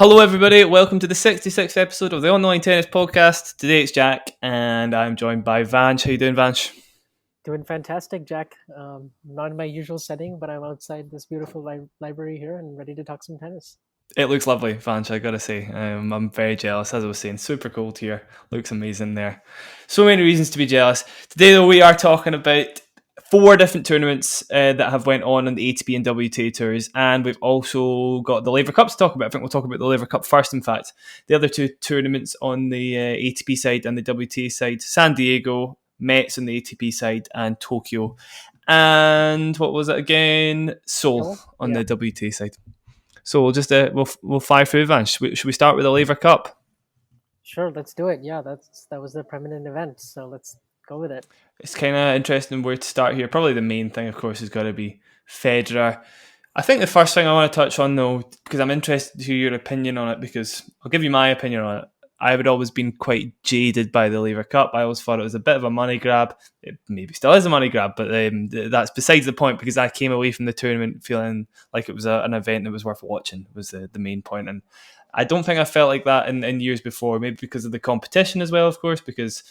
Hello, everybody. Welcome to the 66th episode of the Online Tennis Podcast. Today it's Jack, and I'm joined by Vansh. How you doing, Vansh? Doing fantastic, Jack. Not in my usual setting, but I'm outside this beautiful library here and ready to talk some tennis. It looks lovely, Vansh, I gotta say. I'm very jealous, as I was saying. Super cold here. Looks amazing there. So many reasons to be jealous. Today, though, we are talking about four different tournaments that have went on the ATP and WTA tours, and we've also got the Laver Cups to talk about. I think we'll talk about the Laver Cup first, in fact. The other two tournaments on the ATP side and the WTA side, San Diego, Metz on the ATP side, and Tokyo. And what was it again? Seoul on the WTA side. So we'll just we'll fly through advance. Should we start with the Laver Cup? Sure, let's do it. Yeah, that was the permanent event, so let's go with it. It's kind of interesting where to start here. Probably the main thing, of course, has got to be Federer. I think the first thing I want to touch on, though, because I'm interested to hear your opinion on it, because I'll give you my opinion on it. I would always been quite jaded by the Laver Cup. I always thought it was a bit of a money grab. It maybe still is a money grab, but that's besides the point, because I came away from the tournament feeling like it was an event that was worth watching, was the main point. And I don't think I felt like that in years before, maybe because of the competition as well, of course, because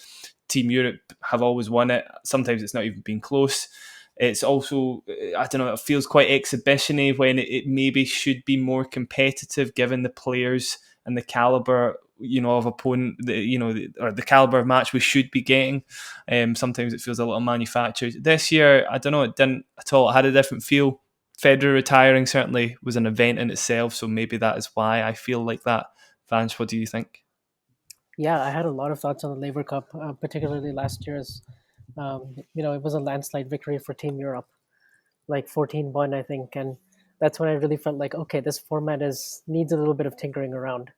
Team Europe have always won it. Sometimes it's not even been close. It's also, I don't know, it feels quite exhibition-y when it maybe should be more competitive given the players and the caliber, of opponent, or the caliber of match we should be getting. Sometimes it feels a little manufactured. This year, I don't know, it didn't at all. It had a different feel. Federer retiring certainly was an event in itself, so maybe that is why I feel like that. Vance, what do you think? Yeah, I had a lot of thoughts on the Laver Cup, particularly last year's. It was a landslide victory for Team Europe, like 14-1, I think, and that's when I really felt like, okay, this format needs a little bit of tinkering around,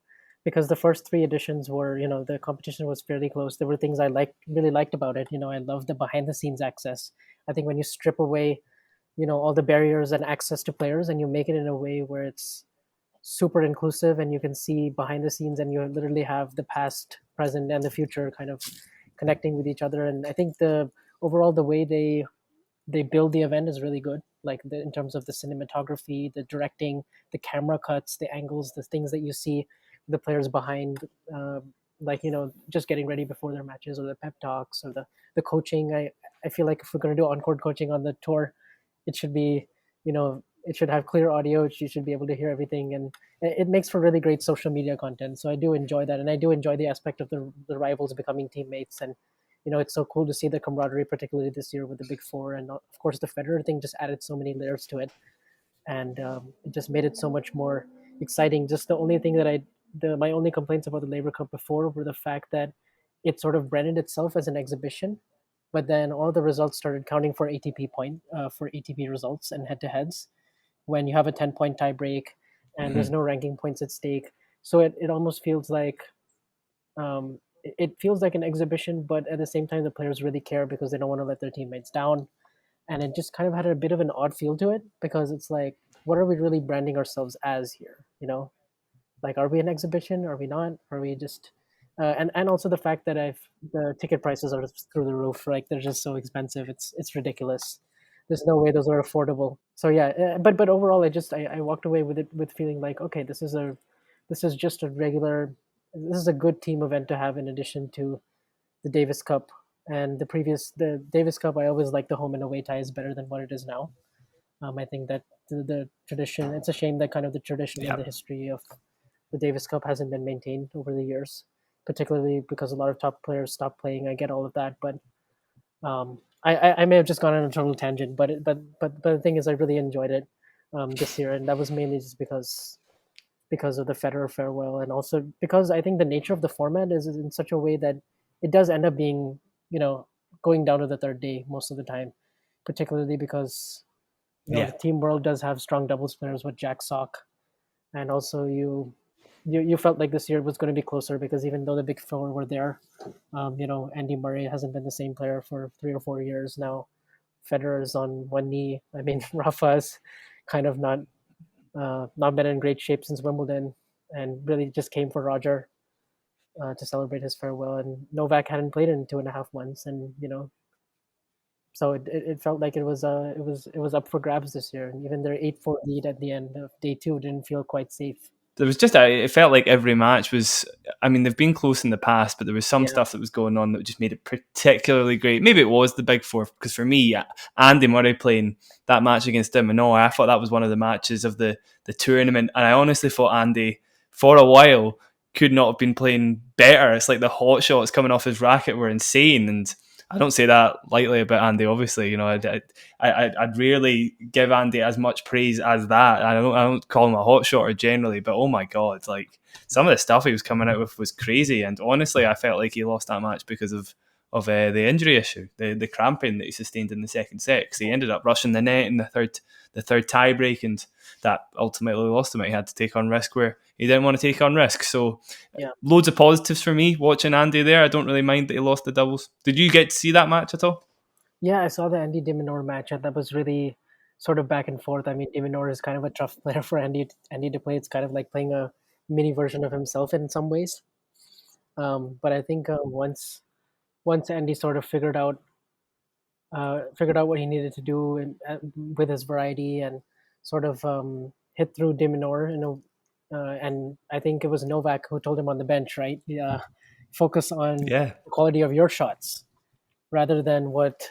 because the first three editions were, the competition was fairly close. There were things I really liked about it. I loved the behind the scenes access. I think when you strip away, all the barriers and access to players, and you make it in a way where it's super inclusive and you can see behind the scenes, and you literally have the past, present, and the future kind of connecting with each other. And I think the way they build the event is really good, like in terms of the cinematography, the directing, the camera cuts, the angles, the things that you see the players behind, just getting ready before their matches, or the pep talks, or the coaching. I feel like if we're going to do on-court coaching on the tour, it should be, it should have clear audio. You should be able to hear everything, and it makes for really great social media content. So I do enjoy that, and I do enjoy the aspect of the rivals becoming teammates. And it's so cool to see the camaraderie, particularly this year with the big four. And of course, the Federer thing just added so many layers to it, and it just made it so much more exciting. Just the only thing that my only complaints about the Laver Cup before were the fact that it sort of branded itself as an exhibition, but then all the results started counting for ATP results and head to heads, when you have a 10-point tie break and there's no ranking points at stake. So it almost feels like, it feels like an exhibition, but at the same time, the players really care because they don't want to let their teammates down. And it just kind of had a bit of an odd feel to it, because it's like, what are we really branding ourselves as here? Like, are we an exhibition? Are we not? Are we just? And also the fact that the ticket prices are through the roof. Like, they're just so expensive. It's ridiculous. There's no way those are affordable. So yeah, but overall, I walked away with it with feeling like, okay, this is just a regular, this is a good team event to have in addition to the Davis Cup. And the Davis Cup, I always like the home and away tie is better than what it is now. I think that the tradition, it's a shame that kind of the tradition and the history of the Davis Cup hasn't been maintained over the years, particularly because a lot of top players stopped playing. I get all of that, but I may have just gone on a total tangent. But the thing is, I really enjoyed it this year, and that was mainly just because of the Federer farewell, and also because I think the nature of the format is in such a way that it does end up being, going down to the third day most of the time, particularly because the team world does have strong doubles players with Jack Sock, and also you felt like this year was going to be closer, because even though the big four were there, Andy Murray hasn't been the same player for 3 or 4 years now. Federer is on one knee. I mean, Rafa's kind of not been in great shape since Wimbledon, and really just came for Roger to celebrate his farewell. And Novak hadn't played in 2.5 months, and so it felt like it was up for grabs this year. And even their 8-4 lead at the end of day two didn't feel quite safe. there was just it felt like every match was. I mean, they've been close in the past, but there was some stuff that was going on that just made it particularly great. Maybe it was the big four, because for me, Andy Murray playing that match against Minaur, I thought that was one of the matches of the tournament, and I honestly thought Andy for a while could not have been playing better. It's like the hot shots coming off his racket were insane, and I don't say that lightly about Andy. Obviously, you know, I'd rarely give Andy as much praise as that. I don't call him a hot shotter generally, but oh my god, like some of the stuff he was coming out with was crazy. And honestly, I felt like he lost that match because of the injury issue, the cramping that he sustained in the second set. Because he ended up rushing the net in the third tie break, and that ultimately lost him. He had to take on risk where he didn't want to take on risk. So loads of positives for me watching Andy there. I don't really mind that he lost the doubles. Did you get to see that match at all? Yeah, I saw the Andy de Minaur match, and that was really sort of back and forth. I mean, de Minaur is kind of a tough player for Andy to play. It's kind of like playing a mini version of himself in some ways. But I think once Andy sort of figured out what he needed to do with his variety, and sort of hit through de Minaur, and I think it was Novak who told him on the bench, right? Focus on the quality of your shots rather than what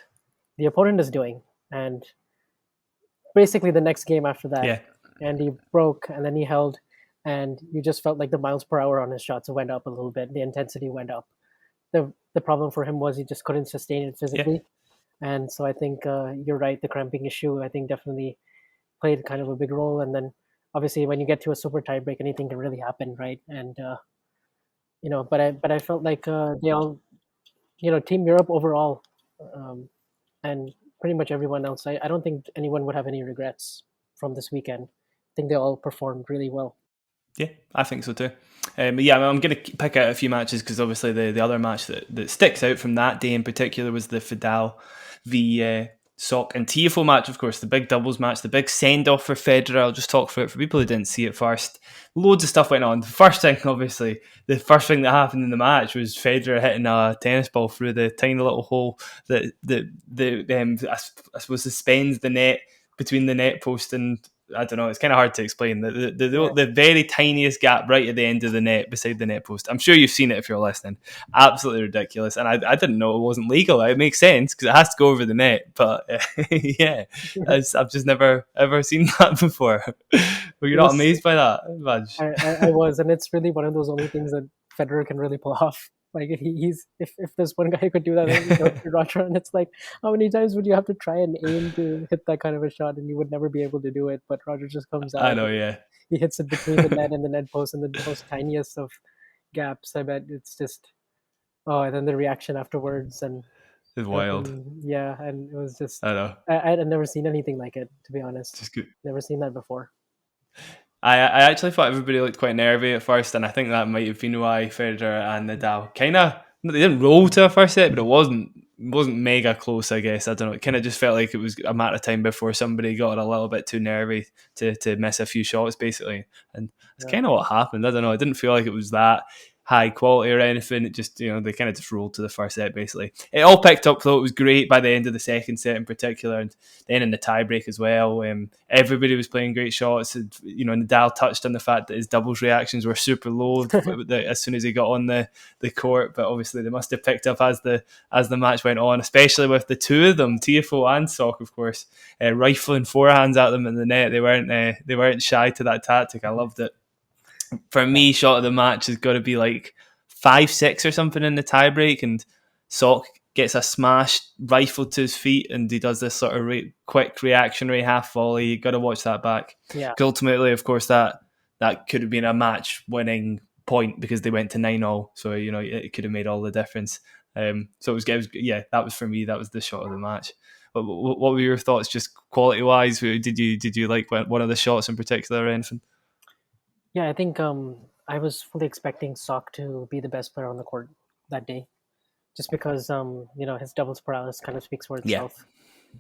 the opponent is doing. And basically the next game after that, Andy broke, and then he held, and you just felt like the miles per hour on his shots went up a little bit. The intensity went up. The problem for him was he just couldn't sustain it physically. And so I think you're right. The cramping issue, I think, definitely played kind of a big role. And then obviously when you get to a super tie break, anything can really happen, right? And but I felt like they all, Team Europe overall, and pretty much everyone else, I don't think anyone would have any regrets from this weekend. I think they all performed really well. Yeah, I think so too. I'm going to pick out a few matches, because obviously the other match that sticks out from that day in particular was the Fidal v Sock and Tiafoe match, of course, the big doubles match, the big send-off for Federer. I'll just talk for it for people who didn't see it first. Loads of stuff went on. The first thing that happened in the match was Federer hitting a tennis ball through the tiny little hole that I suppose suspends the net between the net post and, I don't know, it's kind of hard to explain. The very tiniest gap right at the end of the net beside the net post. I'm sure you've seen it if you're listening. Absolutely ridiculous. And I didn't know it wasn't legal. It makes sense because it has to go over the net. But I've just never ever seen that before. Were you not amazed by that, Vansh? I was, and it's really one of those only things that Federer can really pull off. Like he's if there's one guy who could do that, it's Roger. And it's like, how many times would you have to try and aim to hit that kind of a shot, and you would never be able to do it? But Roger just comes out. I know, yeah. He hits it between the net and the net post in the most tiniest of gaps. I bet it's just and then the reaction afterwards, and it's wild. And it was just I know. I'd never seen anything like it, to be honest. Just good. Never seen that before. I actually thought everybody looked quite nervy at first, and I think that might have been why Federer and Nadal they didn't roll to a first set, but it wasn't mega close, I guess. I don't know. It kind of just felt like it was a matter of time before somebody got a little bit too nervy to miss a few shots, basically. And that's kind of what happened. I don't know. It didn't feel like it was that high quality or anything. It just, they kind of just rolled to the first set, basically. It all picked up, though. It was great by the end of the second set in particular, and then in the tiebreak as well. Everybody was playing great shots. Nadal touched on the fact that his doubles reactions were super low as soon as he got on the court, but obviously they must have picked up as the match went on, especially with the two of them, Tiafoe and Sock, of course, rifling forehands at them in the net. They weren't shy to that tactic. I loved it. For me, shot of the match has got to be like 5-6 or something in the tiebreak, and Sock gets a smash rifled to his feet, and he does this sort of quick reactionary half volley. You got to watch that back. Yeah. Ultimately, of course, that could have been a match-winning point because they went to 9-0. So it could have made all the difference. So it was that was for me. That was the shot of the match. But what were your thoughts, just quality-wise? Did you like one of the shots in particular or anything? Yeah, I think I was fully expecting Sock to be the best player on the court that day, just because his doubles prowess kind of speaks for itself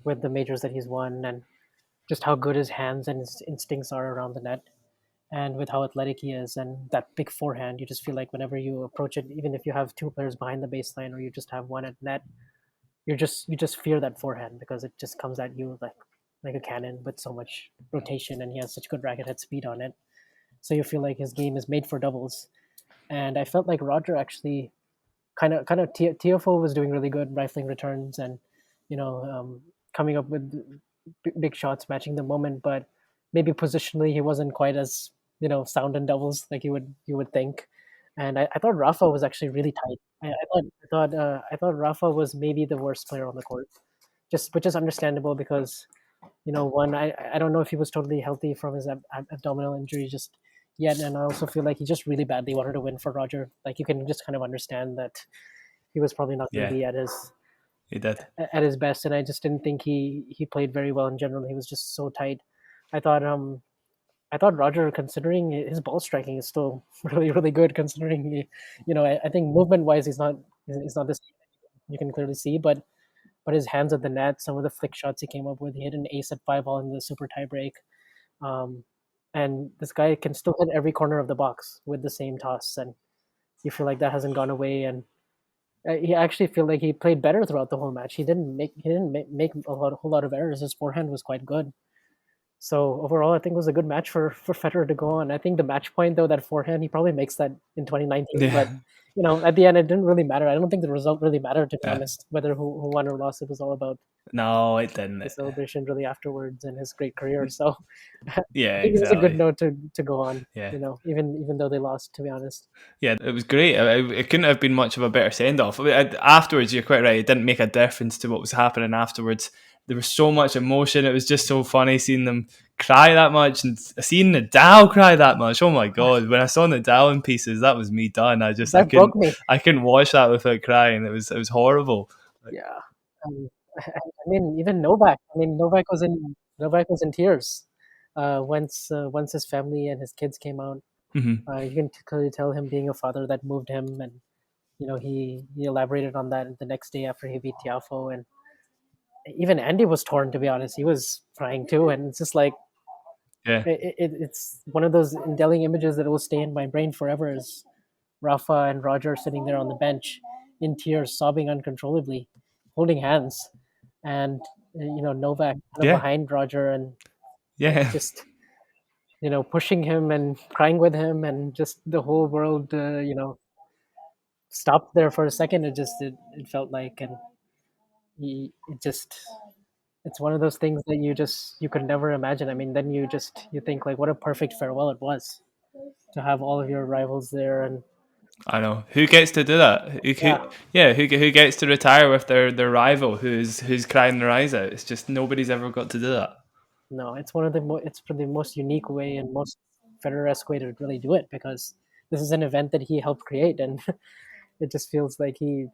with the majors that he's won, and just how good his hands and his instincts are around the net, and with how athletic he is, and that big forehand. You just feel like whenever you approach it, even if you have two players behind the baseline or you just have one at net, you just fear that forehand because it just comes at you like a cannon with so much rotation, and he has such good racket head speed on it. so you feel like his game is made for doubles. And I felt like Roger actually kind of Tiafoe was doing really good, rifling returns and you know coming up with big shots, matching the moment. But maybe positionally, he wasn't quite as sound in doubles like you would think. And I thought Rafa was actually really tight. I thought Rafa was maybe the worst player on the court, just which is understandable because one, I don't know if he was totally healthy from his abdominal injury just yet, and I also feel like he just really badly wanted to win for Roger. Like you can just kind of understand that he was probably not going to Yeah, be at his he did. best, and I just didn't think he played very well in general. He was just so tight. I thought Roger, considering his ball striking, is still really really good. Considering I think movement wise he's not the same. You can clearly see, but his hands at the net, some of the flick shots he came up with, he hit an ace at 5 all in the super tie break. Um, and this guy can still hit every corner of the box with the same toss, and you feel like that hasn't gone away. And he actually feel like he played better throughout the whole match. He didn't make whole lot of errors. His forehand was quite good. So overall, I think it was a good match for Federer to go on. I think the match point though, that forehand, he probably makes that in 2019. But Yeah, at the end, it didn't really matter. I don't think the result really mattered, to be yeah. honest. Whether who won or lost, it was all about No, it didn't. the celebration really afterwards and his great career. So I Yeah, think it was a good exactly. note to go on. Yeah, Even though they lost, to be honest. yeah. It was great. It couldn't have been much of a better send off. Afterwards, you're quite right. It didn't make a difference to what was happening afterwards. There was so much emotion. It was just so funny seeing them cry that much and seeing Nadal cry that much. Oh my god! When I saw Nadal in pieces, that was me done. I That broke couldn't me. watch that without crying. It was horrible. Like, Yeah. I mean, even Novak. I mean, Novak was in tears. Once his family and his kids came out, mhm. you can clearly tell him being a father that moved him, and he elaborated on that the next day after he beat Tiafoe, and even Andy was torn. To be honest, he was crying too, and it's just like Yeah, it's one of those indelible images that will stay in my brain forever. Is Rafa and Roger sitting there on the bench in tears, sobbing uncontrollably, holding hands, and Novak kind of yeah, behind Roger and yeah. just pushing him and crying with him, and just the whole world stopped there for a second. It felt like, and it just it's one of those things that you could never imagine. I mean, then you think like what a perfect farewell it was to have all of your rivals there, and I know. Who gets to do that? yeah. Yeah, who gets to retire with their rival who's crying their eyes out? It's just nobody's ever got to do that. No, it's one of it's the most unique way and most Federer-esque way to really do it, because this is an event that he helped create, and it just feels like he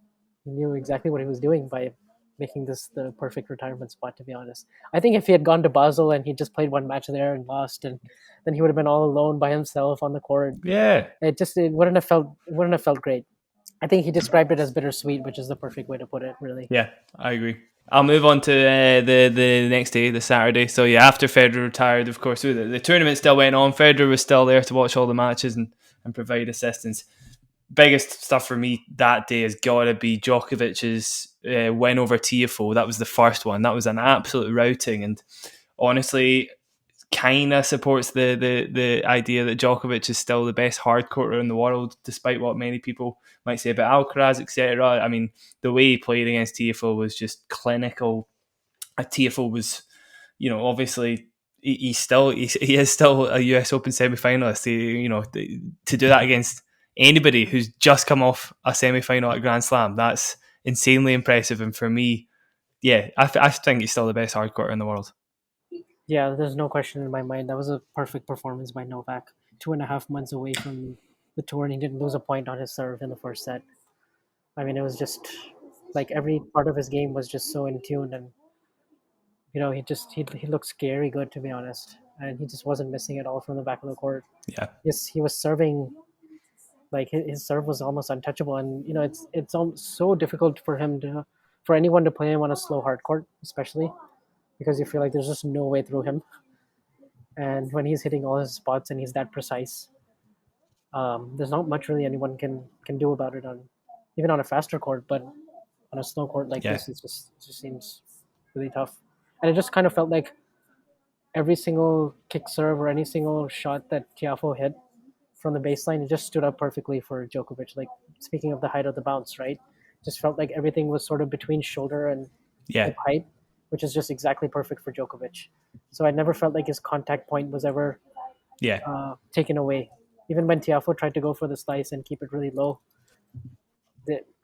knew exactly what he was doing by making this the perfect retirement spot. To be honest, I think if he had gone to Basel and he just played one match there and lost, and then he would have been all alone by himself on the court. Yeah, It wouldn't have felt great. I think he described it as bittersweet, which is the perfect way to put it. Really. yeah, I agree. I'll move on to the next day, the Saturday. So yeah, after Federer retired, of course, the tournament still went on. Federer was still there to watch all the matches and provide assistance. Biggest stuff for me that day has got to be Djokovic's win over Tiafoe. That was the first one. That was an absolute routing, and honestly, kind of supports the idea that Djokovic is still the best hard courter in the world, despite what many people might say about Alcaraz, etc. I mean, the way he played against Tiafoe was just clinical. Tiafoe was, obviously he is still a US Open semi-finalist. To do that against anybody who's just come off a semi-final at Grand Slam, that's insanely impressive. And for me, yeah, I think he's still the best hard courter in the world. Yeah, there's no question in my mind. That was a perfect performance by Novak. 2.5 months away from the tour, and he didn't lose a point on his serve in the first set. I mean, it was just like every part of his game was just so in tune, and he looked scary good, to be honest, and he just wasn't missing it all from the back of the court. Yeah, Yes, he was serving like his serve was almost untouchable, and it's so difficult for anyone to play him on a slow hard court, especially because you feel like there's just no way through him. And when he's hitting all his spots and he's that precise, there's not much really anyone can do about it on even on a faster court, but on a slow court like yeah, this, it just seems really tough. And it just kind of felt like every single kick serve or any single shot that Tiafoe hit from the baseline, it just stood up perfectly for Djokovic. Like, speaking of the height of the bounce, right? Just felt like everything was sort of between shoulder and Yeah, hip height, which is just exactly perfect for Djokovic. So I never felt like his contact point was ever yeah. taken away. Even when Tiafoe tried to go for the slice and keep it really low,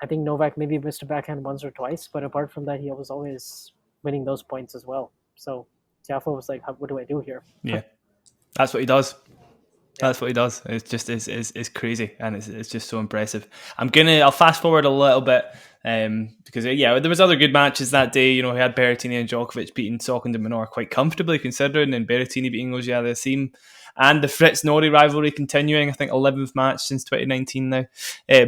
I think Novak maybe missed a backhand once or twice, but apart from that, he was always winning those points as well. So Tiafoe was like, "What do I do here?" Yeah, that's what he does. Yeah, That's what he does. It's just it's crazy, and it's just so impressive. I'll fast forward a little bit because there was other good matches that day. You know, we had Berrettini and Djokovic beating Sock and Minaur quite comfortably, considering, and Berrettini beating Auger-Aliassime, and the Fritz Norrie rivalry continuing. I think 11th match since 2019 now.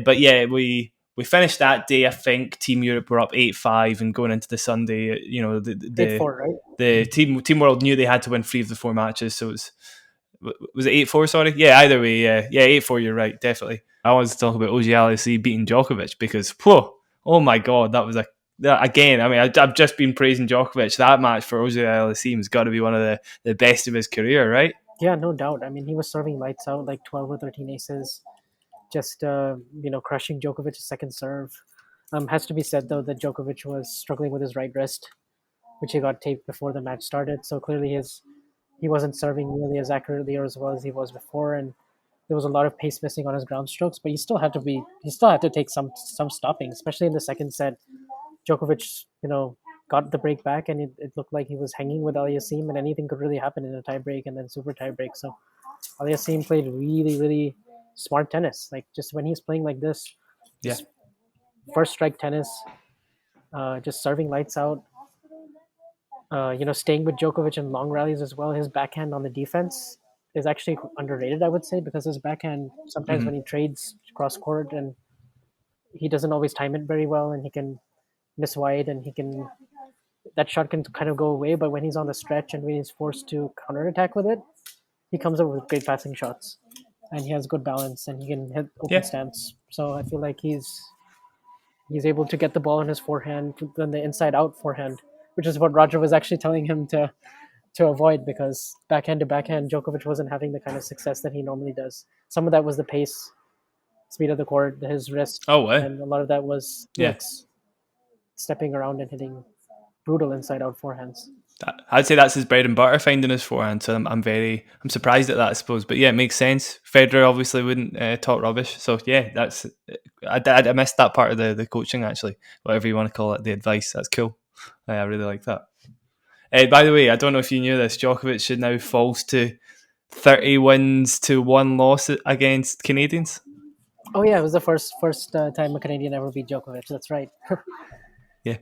But yeah, we finished that day. I think Team Europe were up 8-5, and going into the Sunday, you know, 8-4, right? the Team World knew they had to win 3 of the 4 matches, so was it 8-4? Sorry, yeah. Either way, yeah, 8-4. You're right, definitely. I wanted to talk about Auger-Aliassime beating Djokovic because, oh my god, that was again. I mean, I've just been praising Djokovic. That match for Auger-Aliassime has got to be one of the best of his career, right? Yeah, no doubt. I mean, he was serving lights out, like 12 or 13 aces, just crushing Djokovic's second serve. Has to be said though that Djokovic was struggling with his right wrist, which he got taped before the match started. So clearly he wasn't serving nearly as accurately or as well as he was before, and there was a lot of pace missing on his ground strokes. But he still had to take some stopping, especially in the second set. Djokovic, got the break back, and it looked like he was hanging with Aliassime, and anything could really happen in a tie break and then super tie break. So Aliassime played really, really smart tennis. Like, just when he's playing like this, Yeah, just first strike tennis, just serving lights out. Staying with Djokovic in long rallies as well. His backhand on the defense is actually underrated, I would say, because his backhand sometimes when he trades cross court and he doesn't always time it very well, and he can miss wide, and that shot can kind of go away. But when he's on the stretch and when he's forced to counterattack with it, he comes up with great passing shots, and he has good balance, and he can hit open yeah, stance. So I feel like he's able to get the ball in his forehand, then the inside out forehand, which is what Roger was actually telling him to avoid, because backhand to backhand, Djokovic wasn't having the kind of success that he normally does. Some of that was the pace, speed of the court, his wrist, Oh wow, and a lot of that was yeah. Felix stepping around and hitting brutal inside out forehands. I'd say that's his bread and butter, finding his forehand. So I'm surprised at that, I suppose. But yeah, it makes sense. Federer obviously wouldn't talk rubbish. So yeah, I missed that part of the coaching, actually, whatever you want to call it, the advice. That's cool. I really like that. By the way, I don't know if you knew this. Djokovic should now falls to 30 wins to 1 loss against Canadians. Oh yeah, it was the first time a Canadian ever beat Djokovic. That's right. Yeah.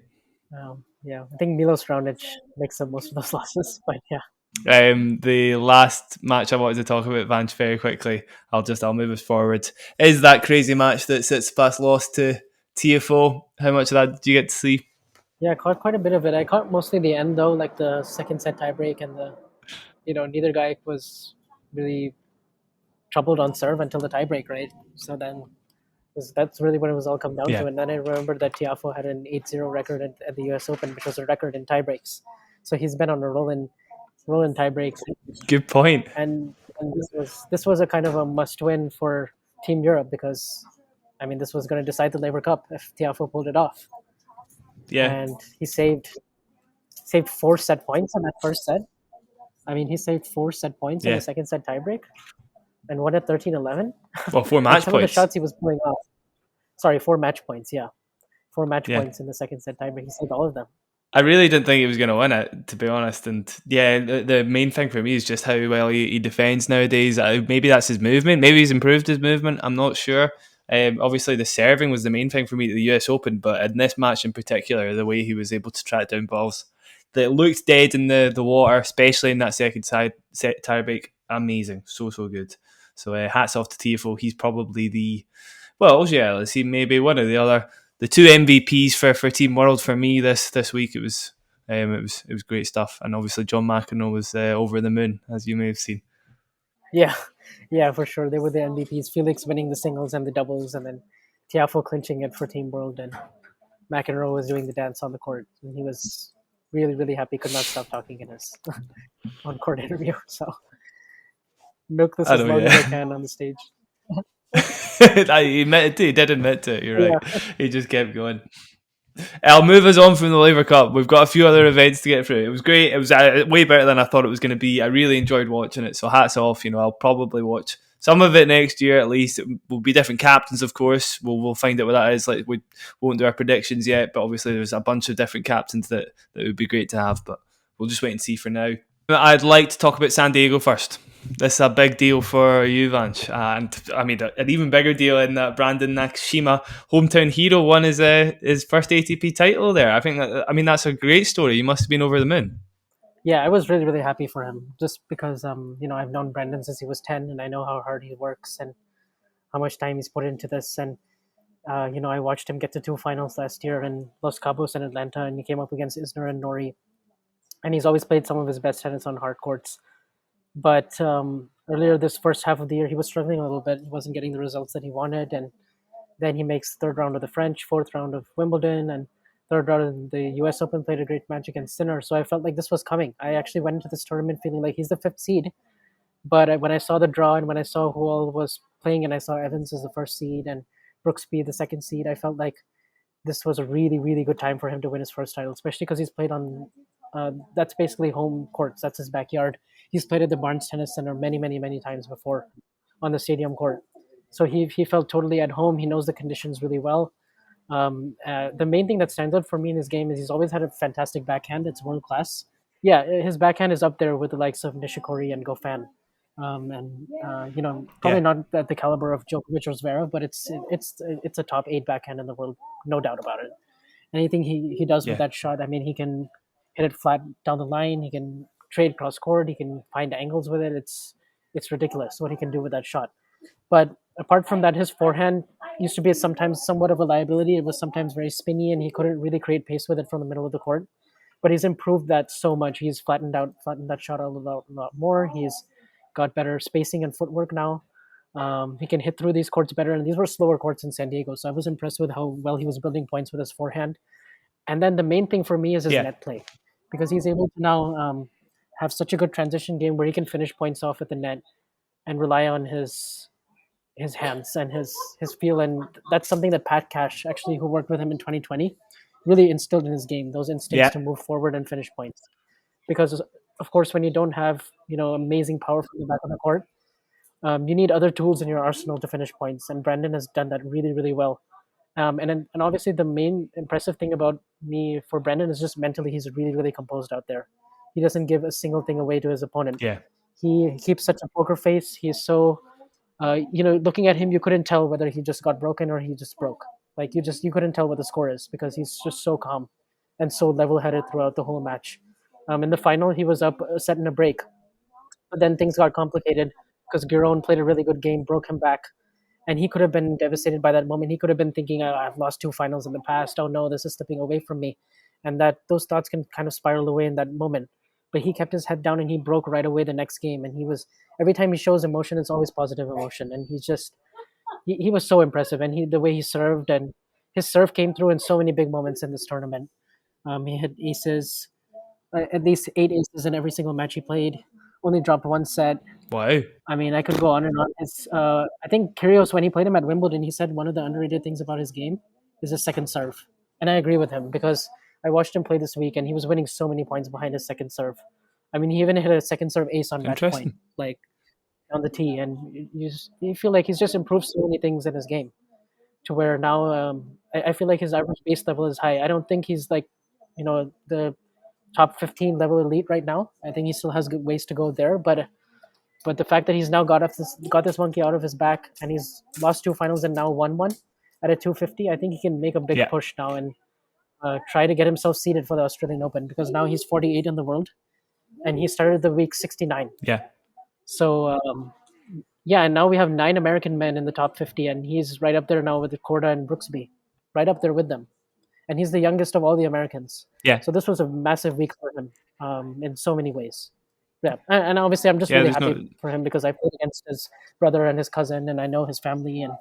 Yeah, I think Milos Raonic makes up most of those losses, but yeah. The last match I wanted to talk about, Vanch, very quickly. I'll move us forward. Is that crazy match that Tsitsipas lost to Tiafoe? How much of that did you get to see? Yeah, I caught quite a bit of it. I caught mostly the end though, like the second set tiebreak, and neither guy was really troubled on serve until the tiebreak, right? So then that's really what it was all come down Yeah. to. And then I remembered that Tiafoe had an 8-0 record at the US Open, which was a record in tiebreaks. So he's been on a roll in tiebreaks. Good point. And this was a kind of a must win for Team Europe, because I mean, this was going to decide the Laver Cup if Tiafoe pulled it off. Yeah. And he saved 4 set points in that first set. I mean, he saved 4 set points in Yeah. the second set tiebreak and won at 13-11. Well, 4 Like, match some of the points. shots he was pulling off. Sorry, 4 match points. Yeah, 4 match Yeah. points in the second set tiebreak. He saved all of them. I really didn't think he was going to win it, to be honest. And yeah, the main thing for me is just how well he defends nowadays. Maybe that's his movement. Maybe he's improved his movement. I'm not sure. Obviously, the serving was the main thing for me at the US Open, but in this match in particular, the way he was able to track down balls that looked dead in the water, especially in that second set tiebreak, amazing. So good. So hats off to Tiafoe. He's probably let's see, maybe one of the 2 MVPs for Team World for me this week. It was great stuff, and obviously John McEnroe was over the moon, as you may have seen. Yeah, for sure. They were the MVPs. Felix winning the singles and the doubles, and then Tiafoe clinching it for Team World, and McEnroe was doing the dance on the court. And he was really, really happy. Could not stop talking in his on-court interview. So milk this I as know, long as I yeah. can on the stage. He did admit to it, you're right. Yeah, He just kept going. I'll move us on from the Laver Cup. We've got a few other events to get through. It was great. It was way better than I thought it was going to be. I really enjoyed watching it. So hats off. I'll probably watch some of it next year at least. It will be different captains, of course. We'll find out what that is. Like, we won't do our predictions yet, but obviously there's a bunch of different captains that would be great to have. But we'll just wait and see for now. I'd like to talk about San Diego first. This is a big deal for you, Vansh. And I mean, an even bigger deal in that Brandon Nakashima, hometown hero, won his first ATP title there. That's a great story. You must have been over the moon. yeah, I was really, really happy for him just because I've known Brandon since he was 10, and I know how hard he works and how much time he's put into this. And I watched him get to two finals last year in Los Cabos and Atlanta, and he came up against Isner and Nori, and he's always played some of his best tennis on hard courts. But earlier this first half of the year, he was struggling a little bit. He wasn't getting the results that he wanted, and then he makes third round of the French, fourth round of Wimbledon, and third round of the U.S. Open. Played a great match against Sinner, so I felt like this was coming. I actually went into this tournament feeling like he's the fifth seed, but when I saw the draw and when I saw who all was playing, and I saw Evans as the first seed and Brooksby the second seed, I felt like this was a really, really good time for him to win his first title, especially because he's played on that's basically home courts. That's his backyard. He's played at the Barnes Tennis Center many, many, many times before on the stadium court. So he felt totally at home. He knows the conditions really well. The main thing that stands out for me in his game is he's always had a fantastic backhand. It's world class. Yeah, his backhand is up there with the likes of Nishikori and Goffin. Probably Yeah. not at the caliber of Djokovic or Zverev, but it's a top 8 backhand in the world, no doubt about it. Anything he does with Yeah. that shot, I mean, he can hit it flat down the line. He can trade cross court. He can find angles with it. It's ridiculous what he can do with that shot. But apart from that, his forehand used to be sometimes somewhat of a liability. It was sometimes very spinny, and he couldn't really create pace with it from the middle of the court. But he's improved that so much. He's flattened that shot a lot more. He's got better spacing and footwork now. He can hit through these courts better, and these were slower courts in San Diego. So I was impressed with how well he was building points with his forehand. And then the main thing for me is his Yeah. net play, because he's able to now have such a good transition game where he can finish points off at the net and rely on his hands and his feel. And that's something that Pat Cash, actually, who worked with him in 2020, really instilled in his game, those instincts Yeah. to move forward and finish points. Because of course, when you don't have amazing power from the back of the court, you need other tools in your arsenal to finish points, and Brandon has done that really, really well. And obviously the main impressive thing about me for Brandon is just mentally he's really, really composed out there. He doesn't give a single thing away to his opponent. Yeah. He keeps such a poker face. He's so looking at him, you couldn't tell whether he just got broken or he just broke. Like you couldn't tell what the score is because he's just so calm and so level-headed throughout the whole match. In the final, he was up a set in a break, but then things got complicated because Giron played a really good game, broke him back, and he could have been devastated by that moment. He could have been thinking, I've lost 2 finals in the past. Oh no, this is slipping away from me. And that those thoughts can kind of spiral away in that moment. But he kept his head down and he broke right away the next game. And every time he shows emotion, it's always positive emotion. And he was so impressive. And the way he served, and his serve came through in so many big moments in this tournament. He had aces, at least 8 aces in every single match he played. Only dropped one set. Wow. I mean, I could go on and on. I think Kyrgios, when he played him at Wimbledon, he said one of the underrated things about his game is his second serve. And I agree with him because I watched him play this week and he was winning so many points behind his second serve. I mean, he even hit a second serve ace on match point, Interesting. like on the tee. And you feel like he's just improved so many things in his game to where now I feel like his average base level is high. I don't think he's like, the top 15 level elite right now. I think he still has good ways to go there, but the fact that he's now got this monkey out of his back and he's lost 2 finals and now won one at a 250, I think he can make a big Yeah. push now and try to get himself seeded for the Australian Open, because now he's 48 in the world and he started the week 69. Yeah. So yeah, and now we have 9 American men in the top 50, and he's right up there now with Korda and Brooksby, right up there with them, and he's the youngest of all the Americans. Yeah. So this was a massive week for him in so many ways. Yeah, and obviously I'm just Yeah. really There's happy no. for him because I played against his brother and his cousin, and I know his family, and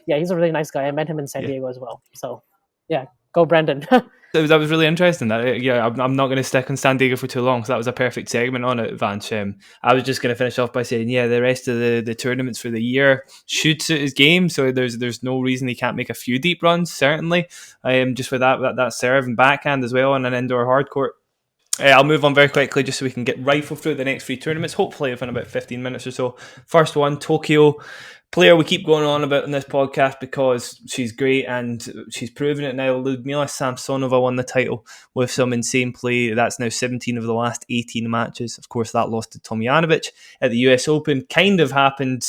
yeah, he's a really nice guy. I met him in San Yeah. Diego as well. So yeah, Go, Brandon. That was really interesting. I'm not going to stick on San Diego for too long, so that was a perfect segment on it, Vanch. I was just going to finish off by saying, the rest of the tournaments for the year should suit his game, so there's no reason he can't make a few deep runs, certainly. Just with that serve and backhand as well on an indoor hard court. I'll move on very quickly just so we can get rifle through the next three tournaments, hopefully within about 15 minutes or so. First one, Tokyo. Player we keep going on about in this podcast because she's great and she's proven it now. Luidmila Samsonova won the title with some insane play. That's now 17 of the last 18 matches. Of course, that loss to Tomljanovic at the US Open kind of happened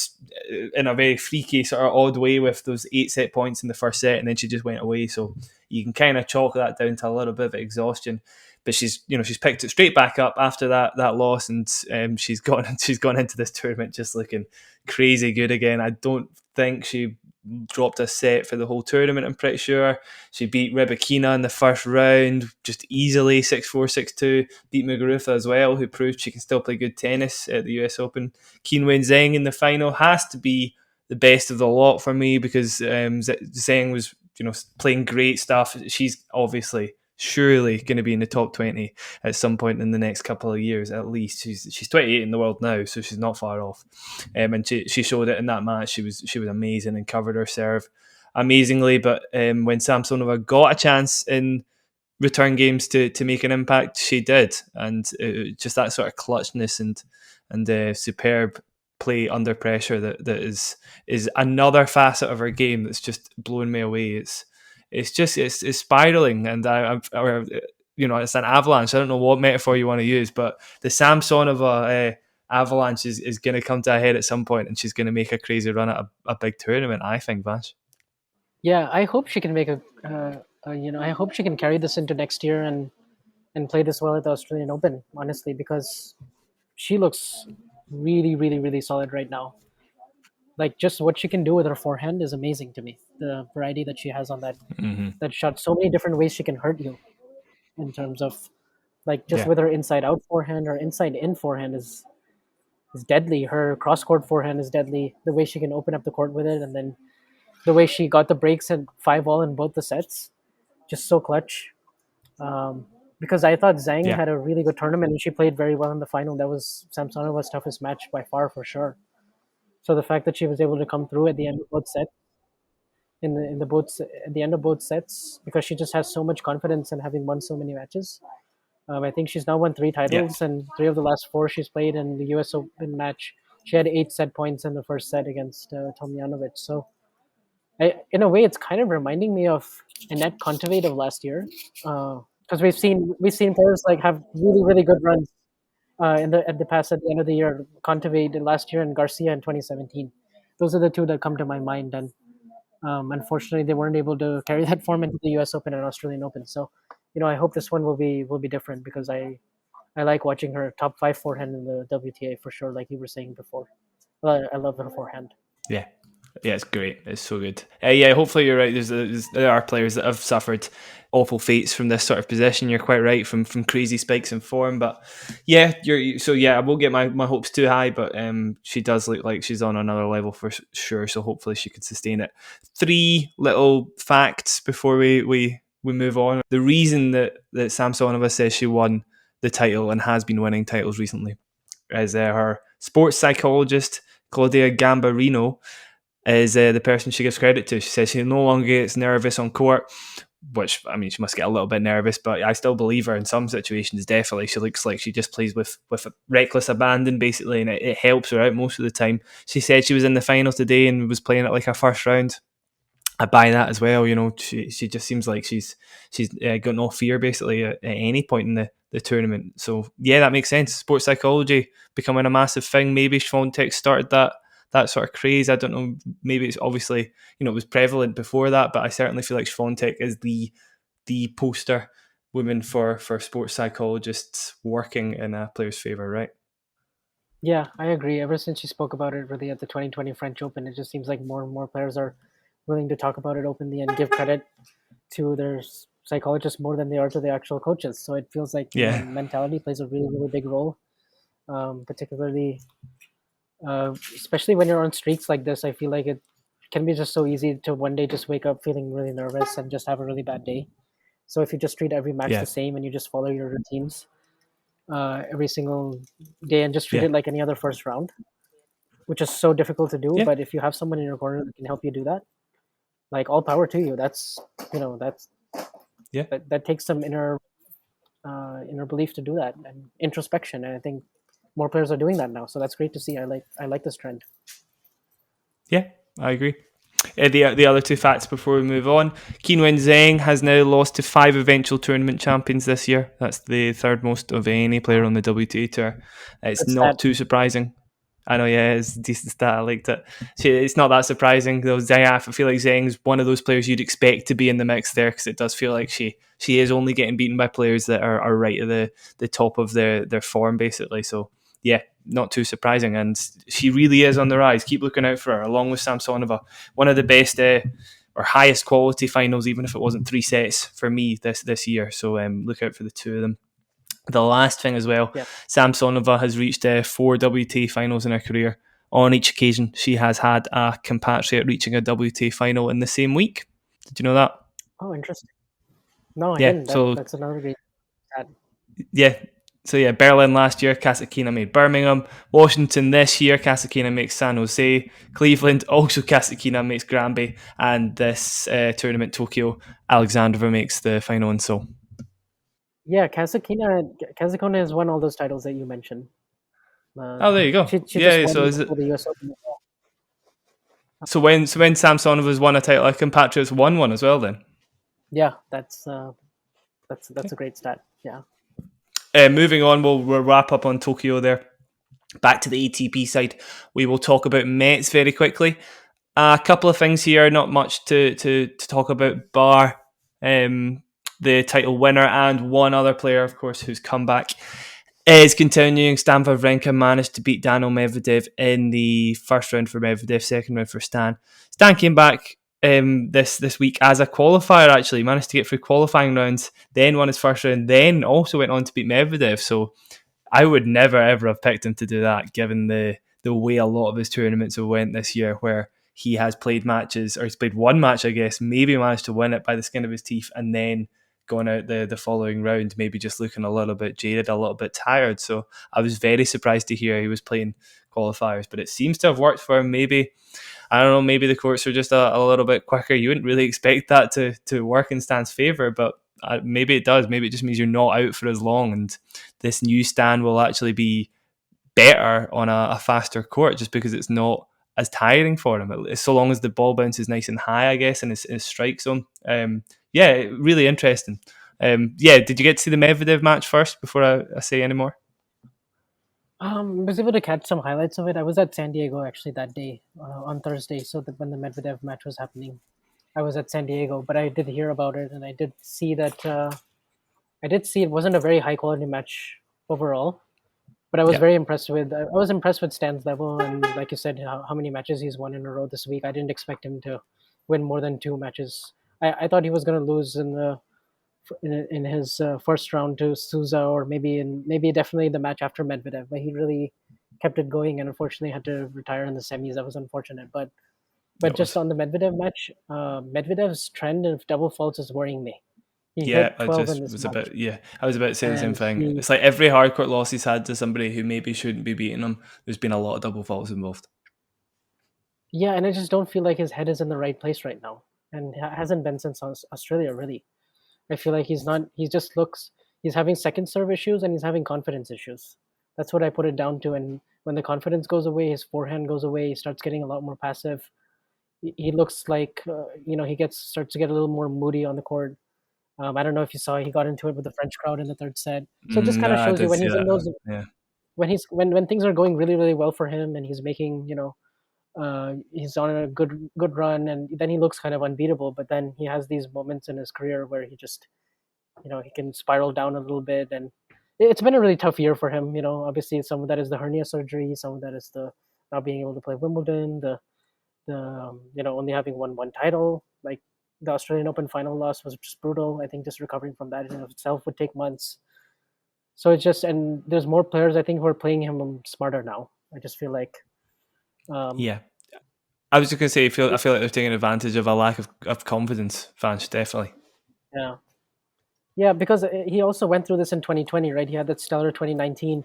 in a very freaky sort of odd way with those 8 set points in the first set, and then she just went away. So you can kind of chalk that down to a little bit of exhaustion. But she's picked it straight back up after that loss, and she's gone into this tournament just looking crazy good again. I don't think she dropped a set for the whole tournament. I'm pretty sure she beat Rybakina in the first round just easily, 6-4, 6-2. Beat Muguruza as well, who proved she can still play good tennis at the US Open. Qinwen Zheng in the final has to be the best of the lot for me because Zheng was playing great stuff. She's obviously surely going to be in the top 20 at some point in the next couple of years at least. She's 28 in the world now, so she's not far off. And she showed it in that match. She was amazing and covered her serve amazingly. But when Samsonova got a chance in return games to make an impact, she did, and just that sort of clutchness and superb play under pressure that is another facet of her game that's just blown me away. It's spiraling, and it's an avalanche. I don't know what metaphor you want to use, but the Samsonova avalanche is going to come to a head at some point, and she's going to make a crazy run at a big tournament, I think, Vash. Yeah, I hope she can make I hope she can carry this into next year and play this well at the Australian Open, honestly, because she looks really, really, really solid right now. Like, just what she can do with her forehand is amazing to me. The variety that she has on that shot, so many different ways she can hurt you in terms of with her inside out forehand, her inside in forehand is deadly. Her cross court forehand is deadly. The way she can open up the court with it, and then the way she got the breaks at 5-all in both the sets, just so clutch. Because I thought Zhang had a really good tournament and she played very well in the final. That was Samsonova's toughest match by far, for sure. So the fact that she was able to come through at the end of both sets, at the end of both sets, because she just has so much confidence in having won so many matches. I think she's now won 3 titles, and 3 of the last 4 she's played in the US Open match. She had 8 set points in the first set against Tomljanovic. So, in a way, it's kind of reminding me of Anett Kontaveit of last year, because we've seen players have really, really good runs at the end of the year. Kontaveit last year and Garcia in 2017. Those are the 2 that come to my mind, and unfortunately, they weren't able to carry that form into the US Open and Australian Open. So, I hope this one will be different, because I like watching her top 5 forehand in the WTA for sure, like you were saying before. I love her forehand. Yeah, it's great. It's so good. Hopefully you're right. There are players that have suffered awful fates from this sort of position. You're quite right, from crazy spikes in form. But I won't get my hopes too high, but she does look like she's on another level for sure. So hopefully she can sustain it. 3 little facts before we move on. The reason that Samsonova says she won the title and has been winning titles recently is her sports psychologist, Claudia Gambarino, is the person she gives credit to. She says she no longer gets nervous on court, which, I mean, she must get a little bit nervous, but I still believe her in some situations, definitely. She looks like she just plays with reckless abandon, basically, and it helps her out most of the time. She said she was in the final today and was playing it like a first round. I buy that as well. She just seems like she's got no fear, basically, at any point in the tournament. So, yeah, that makes sense. Sports psychology becoming a massive thing. Maybe Swiatek started that sort of craze. I don't know. Maybe it's obviously, it was prevalent before that, but I certainly feel like Swiatek is the poster woman for sports psychologists working in a player's favour, right? Yeah, I agree. Ever since she spoke about it really at the 2020 French Open, it just seems like more and more players are willing to talk about it openly and give credit to their psychologists more than they are to the actual coaches. So it feels like mentality plays a really, really big role, particularly especially when you're on streaks like this. I feel like it can be just so easy to one day just wake up feeling really nervous and just have a really bad day. So if you just treat every match the same and you just follow your routines every single day and just treat it like any other first round, which is so difficult to do. But if you have someone in your corner that can help you do that, like, all power to you. That's that takes some inner belief to do that, and introspection. And I think more players are doing that now, so that's great to see. I like this trend. Yeah, I agree. The other two facts before we move on: Qinwen Zheng has now lost to 5 eventual tournament champions this year. That's the third most of any player on the WTA tour. It's That's not too surprising. I know, yeah, it's a decent stat. I liked it. So it's not that surprising though. Zheng, I feel like Zheng's one of those players you'd expect to be in the mix there, because it does feel like she is only getting beaten by players that are right at the top of their form, basically. So yeah, not too surprising, and she really is on the rise. Keep looking out for her, along with Samsonova. One of the best or highest quality finals, even if it wasn't 3 sets for me this year. So look out for the two of them. The last thing as well, Samsonova has reached 4 WTA finals in her career. On each occasion, she has had a compatriot reaching a WTA final in the same week. Did you know that? Oh, interesting. No, I didn't. That's another great stat. Yeah. So yeah, Berlin last year, Kasatkina made Birmingham. Washington this year, Kasatkina makes San Jose. Cleveland, also Kasatkina makes Granby. And this tournament, Tokyo, Alexandrova makes the final in Seoul. Yeah, Kasatkina has won all those titles that you mentioned. There you go. She just so won is it? the US Open. So when Samsonova's won a title, her compatriots won one as well then? Yeah, that's a great stat. Yeah. Moving on, we'll wrap up on Tokyo there. Back to the ATP side, we will talk about Metz very quickly. A couple of things here, not much to talk about, bar the title winner and one other player, of course, who's come back is continuing. Stan Wawrinka managed to beat Daniil Medvedev in the first round for Medvedev, second round for Stan. Stan came back this week as a qualifier, actually. Managed to get through qualifying rounds, then won his first round, then also went on to beat Medvedev. So I would never, ever have picked him to do that, given the way a lot of his tournaments have went this year, where he has played matches, or he's played one match, I guess, maybe managed to win it by the skin of his teeth, and then gone out the following round, maybe just looking a little bit jaded, a little bit tired. So I was very surprised to hear he was playing qualifiers, but it seems to have worked for him. Maybe, I don't know, maybe the courts are just a little bit quicker. You wouldn't really expect that to work in Stan's favour, but maybe it does. Maybe it just means you're not out for as long, and this new Stan will actually be better on a faster court, just because it's not as tiring for him, so long as the ball bounces nice and high, I guess, in his strike zone. Yeah, really interesting. Did you get to see the Medvedev match first before I say any more? I was able to catch some highlights of it. I was at San Diego actually that day on Thursday, so that when the Medvedev match was happening, I was at San Diego. But I did hear about it, and I did see that. I did see it wasn't a very high quality match overall, but I was very impressed with. I was impressed with Stan's level, and like you said, how many matches he's won in a row this week. I didn't expect him to win more than 2 matches. I thought he was going to lose in his first round to Souza, or maybe definitely the match after Medvedev, but he really kept it going, and unfortunately had to retire in the semis. That was unfortunate, but just on the Medvedev match, Medvedev's trend of double faults is worrying me. He hit 12 in this match. I was about to say the same And thing. It's like every hard court loss he's had to somebody who maybe shouldn't be beating him, there's been a lot of double faults involved. Yeah, and I just don't feel like his head is in the right place right now, and hasn't been since Australia, really. I feel like he's not. He's having second serve issues, and he's having confidence issues. That's what I put it down to. And when the confidence goes away, his forehand goes away. He starts getting a lot more passive. He looks like he starts to get a little more moody on the court. I don't know if you saw, he got into it with the French crowd in the third set. So it just kind of shows you when he's in those, when things are going really, really well for him, and he's making, he's on a good run, and then he looks kind of unbeatable. But then he has these moments in his career where he just, he can spiral down a little bit, and it's been a really tough year for him. Obviously some of that is the hernia surgery, some of that is the not being able to play Wimbledon, the only having won one title. Like, the Australian Open final loss was just brutal. I think just recovering from that in and of itself would take months. So it's just, and there's more players I think who are playing him smarter now. I just feel like, yeah. I was just gonna say, I feel like they're taking advantage of a lack of confidence, Vansh, definitely. Yeah. Yeah, because he also went through this in 2020, right? He had that stellar 2019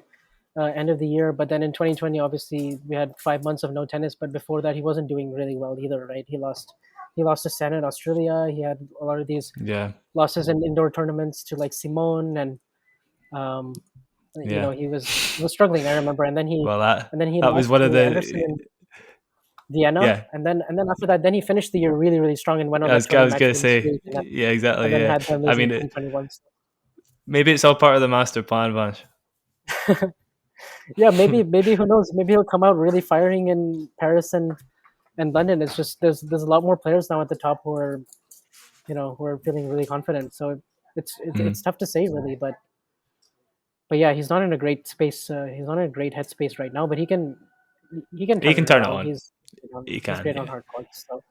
end of the year, but then in 2020, obviously, we had 5 months of no tennis. But before that, he wasn't doing really well either, right? He lost to Senna in Australia. He had a lot of these Yeah, losses in indoor tournaments to like Simone, and um, yeah. he was struggling. I remember, and then he Well, that was lost one of to Anderson the in Vienna, yeah. and then after that, then he finished the year really really strong and went on that I 20 was match gonna win say streak, yeah, and exactly. then Yeah, had the I amazing mean, 2021. maybe it's all part of the master plan, Vansh. Yeah, maybe who knows? Maybe he'll come out really firing in Paris and London. It's just there's a lot more players now at the top who are feeling really confident. So it's Mm. tough to say really, but yeah, he's not in a great space. He's not in a great headspace right now, but he can He turn can it turn it around. on. He He's can. great on Yeah. hard courts. So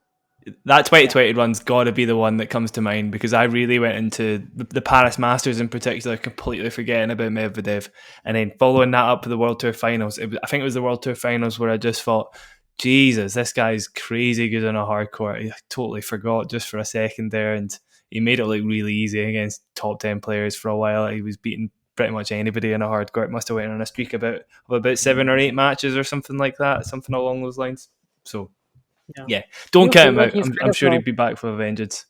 That yeah, 2021's got to be the one that comes to mind because I really went into the Paris Masters in particular, completely forgetting about Medvedev, and then following that up with the World Tour Finals. I think it was the World Tour Finals where I just thought, Jesus, this guy's crazy good on a hard court. I totally forgot just for a second there, and he made it look really easy against top 10 players for a while. He was beating pretty much anybody on a hard court. Must have went on a streak of about 7 or 8 matches or something like that, something along those lines. So yeah. yeah, Do don't you count feel him like out. he's I'm kind of sure he'd be back for a vengeance.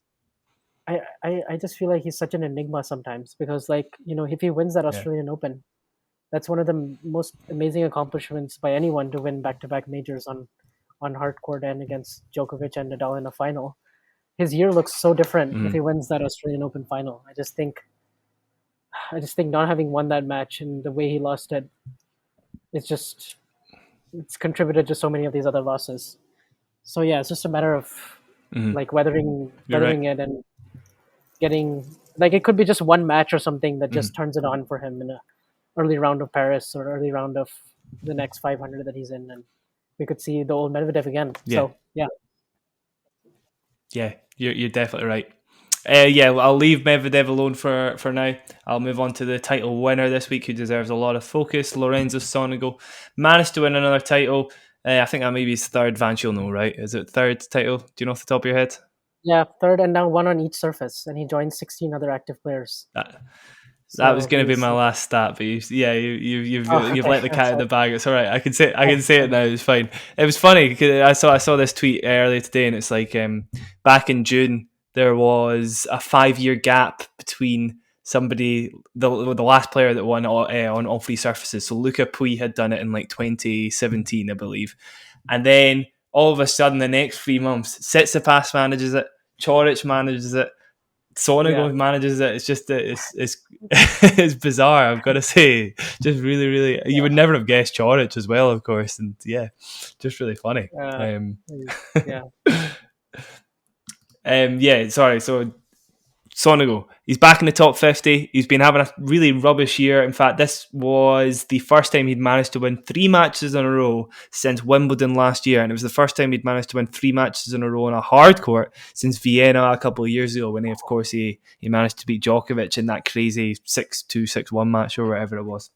I just feel like he's such an enigma sometimes because like if he wins that Yeah. Australian Open, that's one of the most amazing accomplishments by anyone to win back-to-back majors on hard court and against Djokovic and Nadal in a final. His year looks so different if he Mm. wins that Australian Open final. I just think not having won that match and the way he lost it, it's contributed to so many of these other losses. So yeah, it's just a matter of Mm. like weathering You're right. weathering it and getting like it could be just one match or something that Mm. just turns it on for him in a early round of Paris or early round of the next 500 that he's in, and we could see the old Medvedev again. Yeah. So yeah, Yeah. You're definitely right. Yeah, well, I'll leave Medvedev alone for now. I'll move on to the title winner this week, who deserves a lot of focus. Lorenzo Sonego managed to win another title. I think that maybe his third. Vanch, you'll know, right? Is it third title? Do you know off the top of your head? yeah, third and now one on each surface, and he joined 16 other active players. That, that was So going to be he's my last stat, but you've okay. let the I'm cat in sorry. the bag. It's all right. I can say it now. It's fine. It was funny because I saw this tweet earlier today, and it's like back in June there was a 5 year gap between the last player that won on all three surfaces. So Luca Pui had done it in like 2017, I believe, and then all of a sudden the next 3 months, Tsitsipas manages it, Chorich manages it. Yeah, Sonego manages it. It's just it's it's bizarre. I've got to say, just really, really. You would never have guessed Chorich as well, of course, and yeah, just really funny. uh, Um, yeah, yeah. Sorry. So Sonego, he's back in the top 50. He's been having a really rubbish year. In fact, this was the first time he'd managed to win 3 matches in a row since Wimbledon last year. And it was the first time he'd managed to win 3 matches in a row on a hard court since Vienna a couple of years ago when of course, he managed to beat Djokovic in that crazy 6-2, 6-1 match or whatever it was.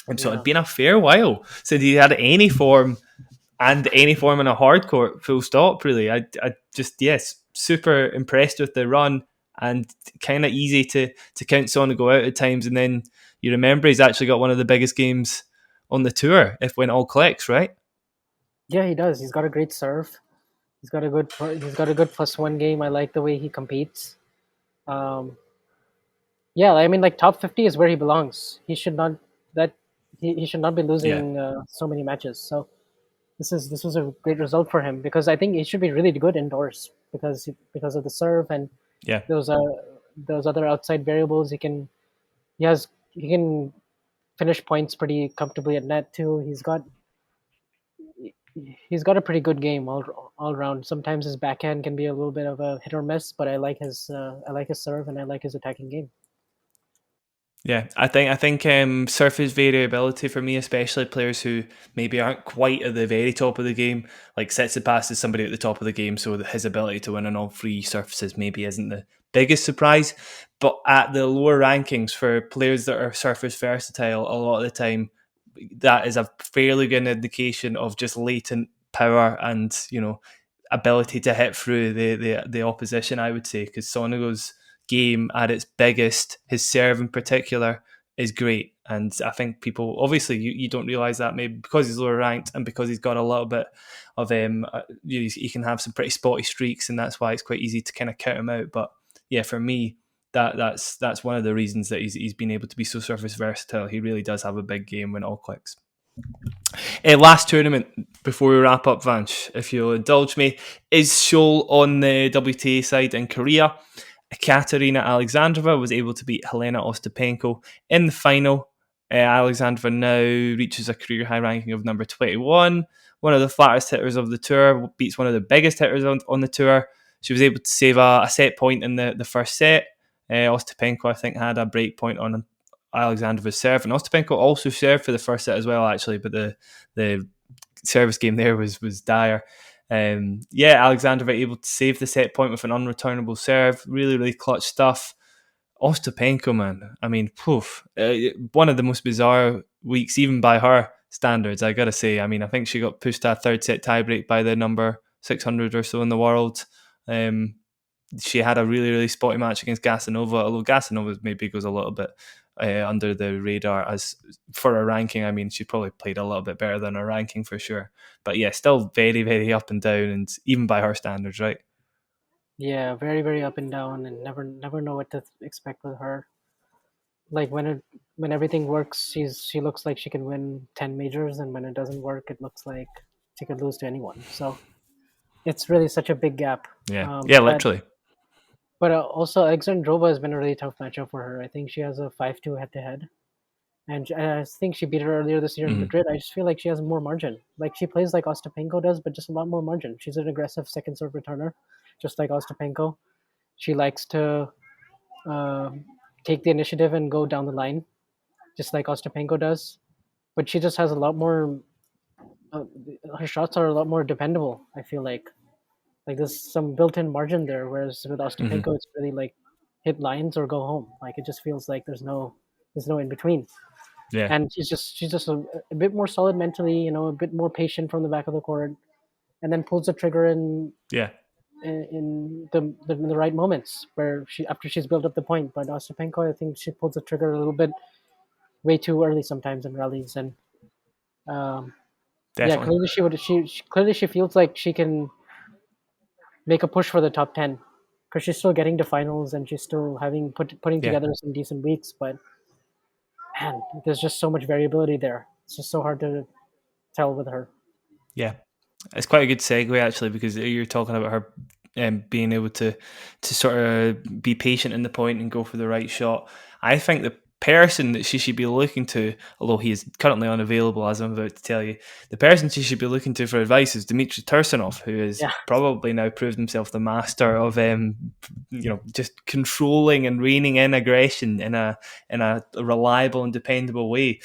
And so yeah, it'd been a fair while since he had any form and any form in a hard court, full stop, really. I just, yes, super impressed with the run and kind of easy to count Son to go out at times. And then you remember he's actually got one of the biggest games on the tour if when all clicks, right? yeah. He does. He's got a great serve. He's got a good +1 game. I like the way he competes. Um, yeah, I mean, like top 50 is where he belongs. He should not be Yeah, losing so many matches. So this was a great result for him because I think he should be really good indoors because of the serve and yeah. those those other outside variables. He can finish points pretty comfortably at net too. He's got a pretty good game all around. Sometimes his backhand can be a little bit of a hit or miss, but I like his serve and I like his attacking game. Yeah, I think surface variability for me, especially players who maybe aren't quite at the very top of the game, like Tsitsipas is somebody at the top of the game, so his ability to win on all three surfaces maybe isn't the biggest surprise. But at the lower rankings for players that are surface versatile, a lot of the time that is a fairly good indication of just latent power and ability to hit through the opposition. I would say because Sonego's game at its biggest, his serve in particular, is great. And I think people, obviously, you don't realise that maybe because he's lower ranked and because he's got a little bit of he can have some pretty spotty streaks, and that's why it's quite easy to kind of count him out. But yeah, for me, that's one of the reasons that he's been able to be so surface versatile. He really does have a big game when it all clicks. Last tournament before we wrap up, Vansh, if you'll indulge me, is Seoul on the WTA side in Korea. Katerina Alexandrova was able to beat Helena Ostapenko in the final. Alexandrova now reaches a career high ranking of number 21. One of the flattest hitters of the tour, beats one of the biggest hitters on the tour. She was able to save a set point in the first set. Ostapenko, I think, had a break point on Alexandrova's serve, and Ostapenko also served for the first set as well, actually, but the service game there was dire. Alexandrova able to save the set point with an unreturnable serve. Really, really clutch stuff. Ostapenko, man, I mean, one of the most bizarre weeks, even by her standards, I gotta say. I mean, I think she got pushed to a third set tiebreak by the number 600 or so in the world. She had a really, really spotty match against Gasanova, although Gasanova maybe goes a little bit under the radar as for her ranking. I mean, she probably played a little bit better than her ranking for sure. But yeah, still very, very up and down, and even by her standards, right? Yeah, very, very up and down, and never know what to expect with her. Like when everything works, she looks like she can win 10 majors, and when it doesn't work, it looks like she could lose to anyone. So it's really such a big gap. Yeah, literally. But also, Alexandrova has been a really tough matchup for her. I think she has a 5-2 head-to-head. And I think she beat her earlier this year in Madrid. I just feel like she has more margin. Like she plays like Ostapenko does, but just a lot more margin. She's an aggressive second serve returner, just like Ostapenko. She likes to take the initiative and go down the line, just like Ostapenko does. But she just has a lot more. Her shots are a lot more dependable. I feel like there's some built-in margin there, whereas with Ostapenko, it's really like hit lines or go home. Like it just feels like there's no in between. Yeah, and she's just a bit more solid mentally, a bit more patient from the back of the court, and then pulls the trigger in the right moments where after she's built up the point. But Ostapenko, I think she pulls the trigger a little bit way too early sometimes in rallies, and definitely. clearly she feels like she can make a push for the top 10 because she's still getting to finals and she's still putting together some decent weeks, but man, there's just so much variability there. It's just so hard to tell with her. Yeah, it's quite a good segue actually, because you're talking about her being able to sort of be patient in the point and go for the right shot. I think the person that she should be looking to, although he is currently unavailable as I'm about to tell you, the person she should be looking to for advice is Dimitri Tursonov, who has probably now proved himself the master of just controlling and reining in aggression in a reliable and dependable way.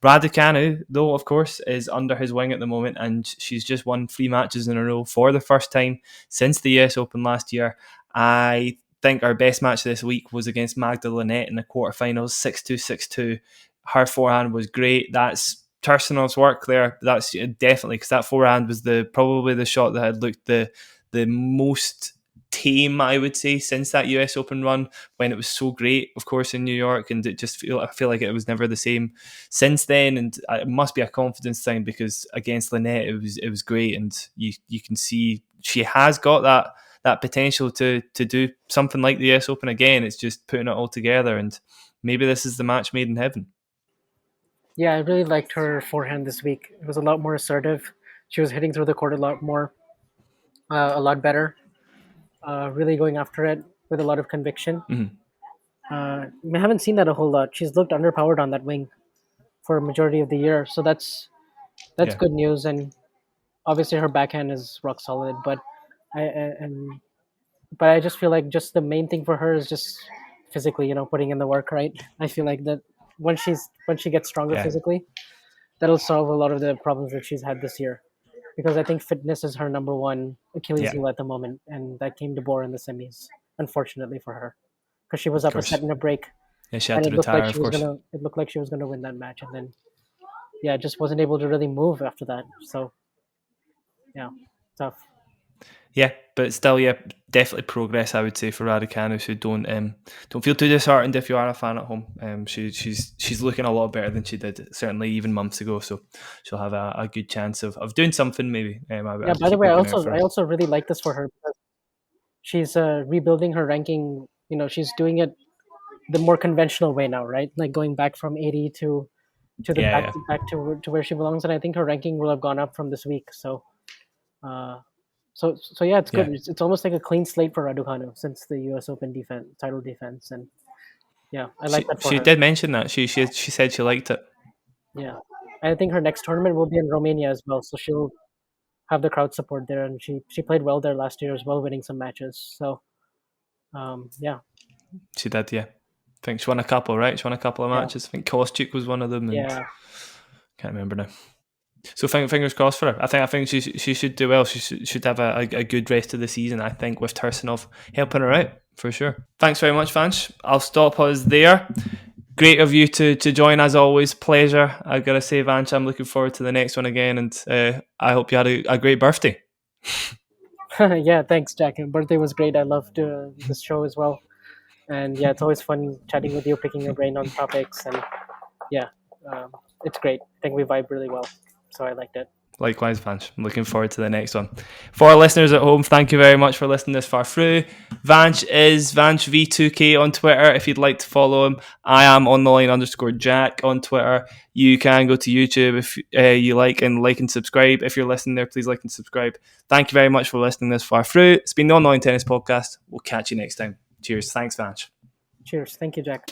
Raducanu, though, of course, is under his wing at the moment, and she's just won 3 matches in a row for the first time since the US Open last year. I think our best match this week was against Magda Linette in the quarterfinals, 6-2, 6-2. Her forehand was great. That's Tursonov's work there. That's definitely, because that forehand was probably the shot that had looked the most tame, I would say, since that US Open run when it was so great, of course, in New York, and I feel like it was never the same since then. And it must be a confidence thing, because against Linette it was great, and you can see she has got that potential to do something like the US Open again. It's just putting it all together, and maybe this is the match made in heaven. Yeah, I really liked her forehand this week. It was a lot more assertive. She was hitting through the court a lot more, a lot better. Really going after it with a lot of conviction. We haven't seen that a whole lot. She's looked underpowered on that wing for a majority of the year, so that's good news. And obviously her backhand is rock solid, but I just feel like just the main thing for her is just physically, putting in the work, right? I feel like that when she gets stronger physically, that'll solve a lot of the problems that she's had this year. Because I think fitness is her number one Achilles heel at the moment, and that came to bore in the semis, unfortunately for her, because she was up a set in a break, she had to retire. Of course, it looked like she was gonna win that match, and then just wasn't able to really move after that. So, tough. Yeah, but still, yeah, definitely progress. I would say for Raducanu, who don't feel too disheartened if you are a fan at home. She's looking a lot better than she did certainly even months ago. So she'll have a good chance of doing something maybe. Yeah. I'd By the keep way, looking out for I her. also really like this for her because she's rebuilding her ranking. She's doing it the more conventional way now, right? Like going back from 80 to the Yeah, yeah. back to where she belongs, and I think her ranking will have gone up from this week. Uh, so yeah, it's good. Yeah. It's almost like a clean slate for Raducanu since the U.S. Open defense title defense, and yeah, I like that for She her. did mention that she said she liked it. Yeah, I think her next tournament will be in Romania as well, so she'll have the crowd support there, and she played well there last year as well, winning some matches. So yeah, She did, yeah. I think she won a couple, right? She won a couple of yeah, matches. I think Kostyuk was one of them, and yeah, can't remember now. So fingers crossed for her. I think she should do well. She should have a good rest of the season. I think with Tursonov helping her out for sure. Thanks very much, Vansh. I'll stop us there. Great of you to join as always. Pleasure. I gotta say, Vansh, I'm looking forward to the next one again, and I hope you had a great birthday. yeah. Thanks, Jack. Your birthday was great. I loved this show as well, and yeah, it's always fun chatting with you, picking your brain on topics, and yeah, it's great. I think we vibe really well, so I liked it. Likewise, Vansh. I'm looking forward to the next one. For our listeners at home, thank you very much for listening this far through. Vansh is VanchV2K on Twitter if you'd like to follow him. I am on the line _Jack on Twitter. You can go to YouTube if you like and subscribe. If you're listening there, please like and subscribe. Thank you very much for listening this far through. It's been the Online Tennis Podcast. We'll catch you next time. Cheers. Thanks, Vansh. Cheers. Thank you, Jack.